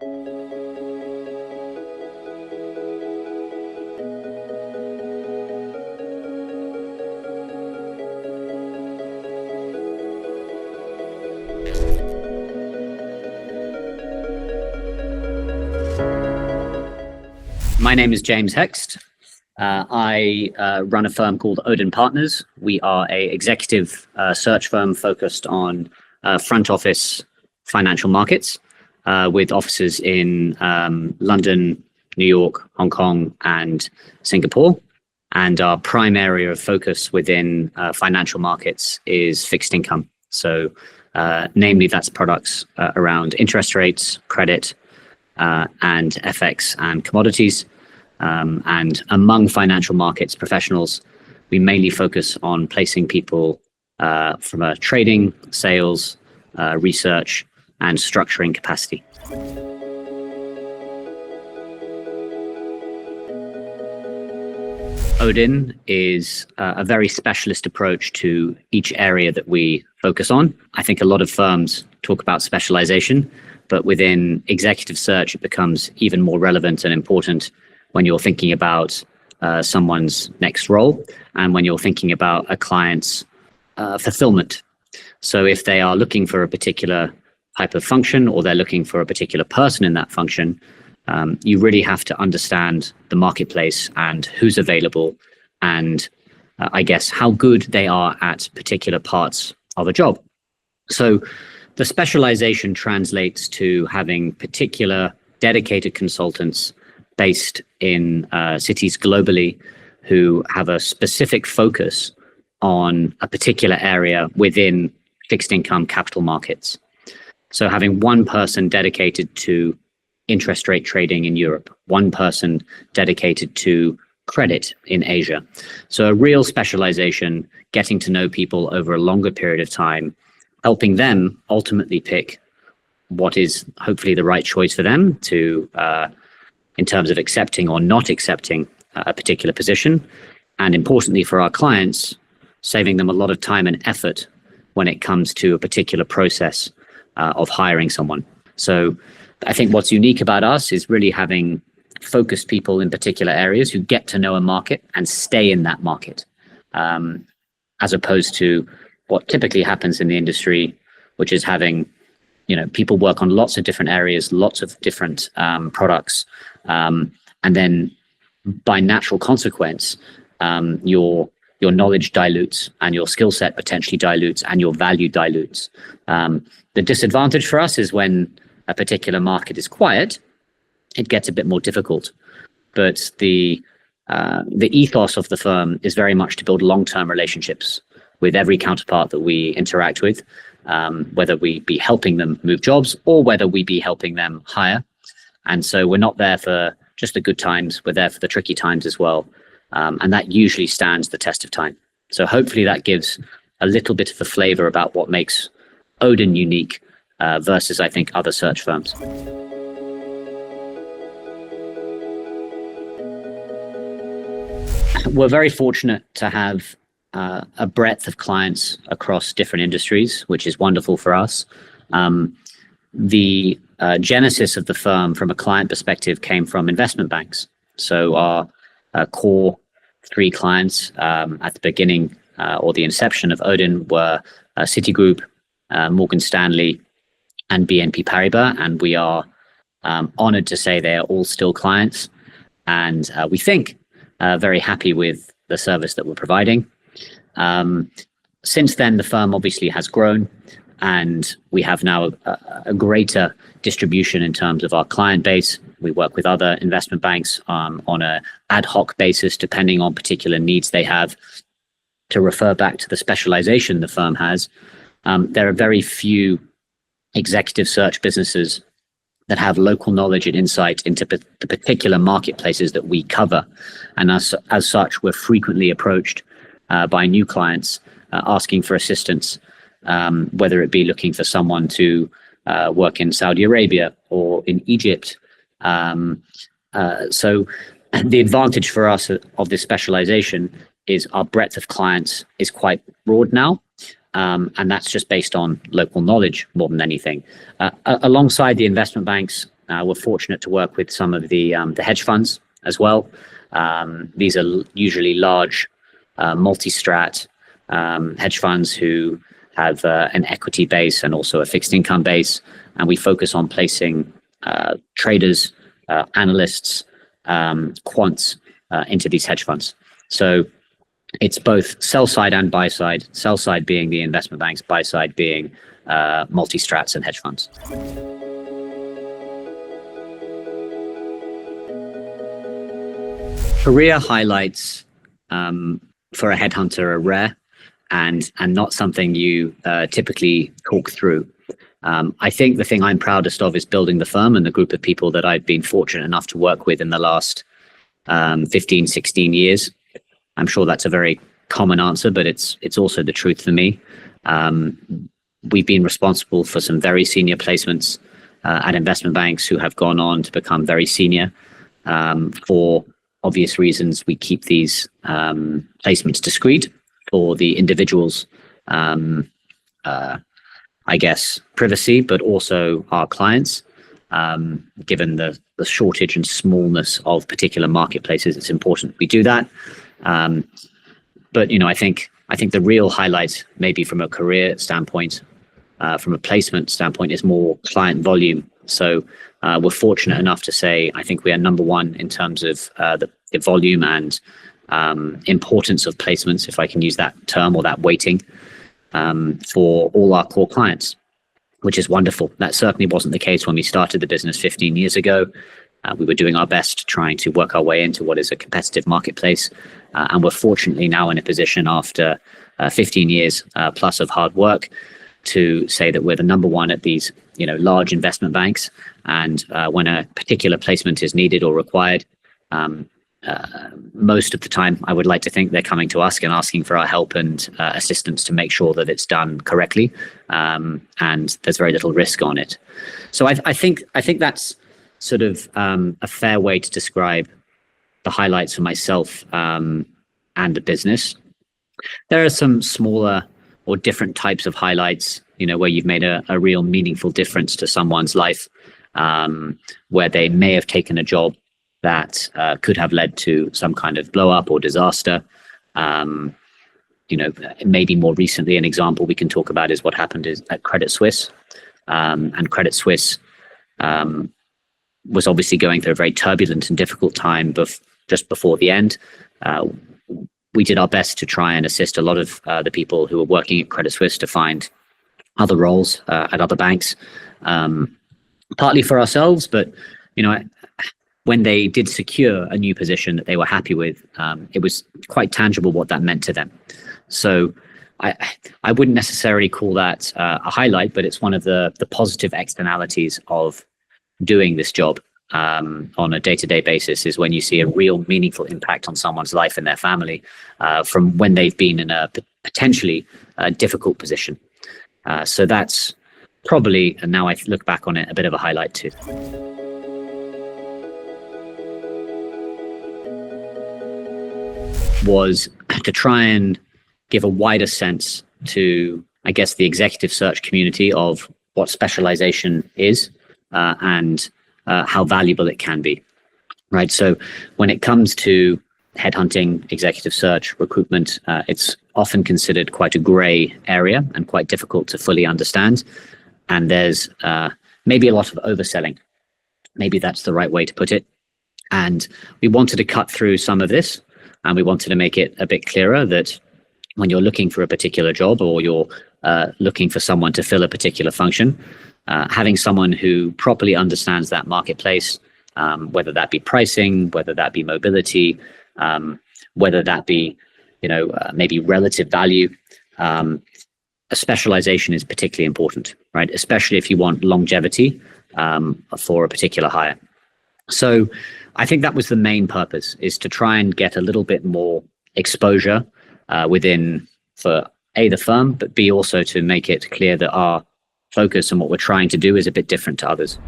My name is James Hext. I run a firm called Odin Partners. We are an executive search firm focused on front office financial markets with offices in London, New York, Hong Kong, and Singapore. And our prime area of focus within financial markets is fixed income. So namely, that's products around interest rates, credit, and FX and commodities. And among financial markets professionals, we mainly focus on placing people from a trading, sales, research, and structuring capacity. Odin is a very specialist approach to each area that we focus on. I think a lot of firms talk about specialization, but within executive search, it becomes even more relevant and important when you're thinking about someone's next role and when you're thinking about a client's fulfillment. So if they are looking for a particular type of function or they're looking for a particular person in that function, you really have to understand the marketplace and who's available and I guess how good they are at particular parts of a job. So the specialization translates to having particular dedicated consultants based in cities globally who have a specific focus on a particular area within fixed income capital markets. So having one person dedicated to interest rate trading in Europe, one person dedicated to credit in Asia. So a real specialization, getting to know people over a longer period of time, helping them ultimately pick what is hopefully the right choice for them to in terms of accepting or not accepting a particular position. And importantly for our clients, saving them a lot of time and effort when it comes to a particular process of hiring someone. So I think what's unique about us is really having focused people in particular areas who get to know a market and stay in that market, as opposed to what typically happens in the industry, which is having people work on lots of different areas, lots of different products. And then by natural consequence, your knowledge dilutes and your skill set potentially dilutes and your value dilutes. The disadvantage for us is when a particular market is quiet, it gets a bit more difficult. But the ethos of the firm is very much to build long-term relationships with every counterpart that we interact with, whether we be helping them move jobs or whether we be helping them hire. And so we're not there for just the good times, we're there for the tricky times as well. And that usually stands the test of time. So hopefully that gives a little bit of a flavor about what makes Odin unique versus, I think, other search firms. We're very fortunate to have a breadth of clients across different industries, which is wonderful for us. The genesis of the firm from a client perspective came from investment banks. So our core three clients at the beginning or the inception of Odin were Citigroup, Morgan Stanley, and BNP Paribas. And we are honored to say they are all still clients. And we think very happy with the service that we're providing. Since then, the firm obviously has grown, and we have now a greater distribution in terms of our client base. We work with other investment banks on an ad hoc basis, depending on particular needs they have. To refer back to the specialization the firm has, there are very few executive search businesses that have local knowledge and insight into the particular marketplaces that we cover. And as such, we're frequently approached by new clients asking for assistance, whether it be looking for someone to work in Saudi Arabia or in Egypt. So the advantage for us of this specialization is our breadth of clients is quite broad now. And that's just based on local knowledge more than anything. Alongside the investment banks, We're fortunate to work with some of the hedge funds as well. These are usually large multi-strat hedge funds who have an equity base and also a fixed income base. And we focus on placing traders, analysts, quants into these hedge funds. So it's both sell side and buy side, sell side being the investment banks, buy side being multi-strats and hedge funds. Career highlights for a headhunter are rare and not something you typically talk through. I think the thing I'm proudest of is building the firm and the group of people that I've been fortunate enough to work with in the last 15, 16 years. I'm sure that's a very common answer, but it's also the truth for me. We've been responsible for some very senior placements at investment banks who have gone on to become very senior. For obvious reasons, we keep these placements discreet for the individuals' I guess, privacy, but also our clients. Given the shortage and smallness of particular marketplaces, it's important we do that. But I think the real highlight, maybe from a career standpoint, from a placement standpoint, is more client volume. So we're fortunate enough to say, I think we are number one in terms of the volume and importance of placements, if I can use that term or that weighting, for all our core clients, which is wonderful. That certainly wasn't the case when we started the business 15 years ago. We were doing our best trying to work our way into what is a competitive marketplace. And we're fortunately now in a position after 15 years plus of hard work to say that we're the number one at these large investment banks. And when a particular placement is needed or required, most of the time, I would like to think they're coming to us and asking for our help and assistance to make sure that it's done correctly, and there's very little risk on it. So I think that's sort of a fair way to describe the highlights for myself and the business. There are some smaller or different types of highlights, where you've made a real meaningful difference to someone's life, where they may have taken a job that could have led to some kind of blow up or disaster. Maybe more recently, an example we can talk about is what happened at Credit Suisse. And Credit Suisse was obviously going through a very turbulent and difficult time just before the end. We did our best to try and assist a lot of the people who were working at Credit Suisse to find other roles at other banks, partly for ourselves, but when they did secure a new position that they were happy with, it was quite tangible what that meant to them. So I wouldn't necessarily call that a highlight, but it's one of the positive externalities of doing this job on a day-to-day basis, is when you see a real meaningful impact on someone's life and their family from when they've been in a potentially difficult position. So that's probably, and now I look back on it, a bit of a highlight too. Was to try and give a wider sense to, I guess, the executive search community of what specialization is and how valuable it can be, right? So when it comes to headhunting, executive search, recruitment, it's often considered quite a gray area and quite difficult to fully understand. And there's maybe a lot of overselling. Maybe that's the right way to put it. And we wanted to cut through some of this. And we wanted to make it a bit clearer that when you're looking for a particular job or you're looking for someone to fill a particular function, having someone who properly understands that marketplace, whether that be pricing, whether that be mobility, whether that be, maybe relative value, a specialization is particularly important, right? Especially if you want longevity for a particular hire. So I think that was the main purpose, is to try and get a little bit more exposure within for A, the firm, but B, also to make it clear that our focus and what we're trying to do is a bit different to others.